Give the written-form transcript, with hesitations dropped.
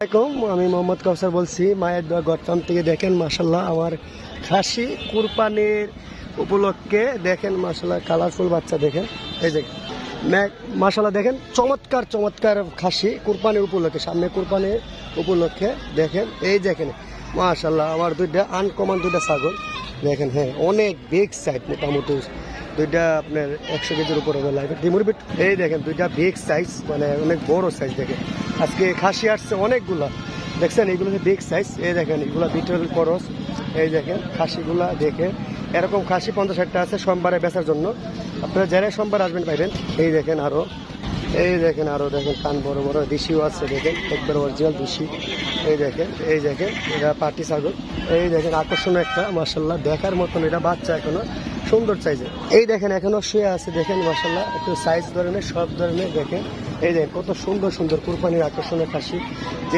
আমি মোহাম্মদ কাউসার বলছি মায়ের দোয়া গটফার্ম থেকে। দেখেন মাশাল্লাহ আমার খাসি কুরবানির উপলক্ষে দেখেন মাশাল্লাহ কালারফুল বাচ্চা দেখেন এই যে মাশাল্লাহ দেখেন চমৎকার চমৎকার খাসি কুরবানির উপলক্ষে, সামনে কুরবানির উপলক্ষে দেখেন এই দেখেন মাশাল্লাহ আমার দুইটা আনকমন দুইটা ছাগল দেখেন। হ্যাঁ অনেক বিগ সাইজ, মোটামুটি দুইটা আপনার 100 কেজির উপর হবে লাইভে ডিমুর বিট। এই দেখেন দুইটা বিগ সাইজ, মানে অনেক বড় সাইজ দেখেন। আজকে খাসি আসছে অনেকগুলা দেখছেন, এইগুলো বিগ সাইজ। এই দেখেন এগুলো বিটল করস। এই দেখেন খাসিগুলা দেখেন এরকম খাসি 50-60টা আছে সোমবারে বেচার জন্য। আপনারা যারা সোমবার আসবেন পাইবেন। এই দেখেন আরো দেখেন কান বড় বড় দেশিও আছে দেখেন, একবার অরিজিনাল দেশি। এই দেখেন এটা পাটি ছাগল। এই দেখেন আকর্ষণীয় একটা মাশাল্লাহ দেখার মতন, এটা বাচ্চা এখনো সুন্দর সাইজে। এই দেখেন এখনো শুয়ে আছে দেখেন মাশাল্লাহ, একটু সাইজ ধরনের সব ধরনের দেখেন। এই দেখেন কত সুন্দর সুন্দর কুরবানির আকর্ষণীয় খাসি।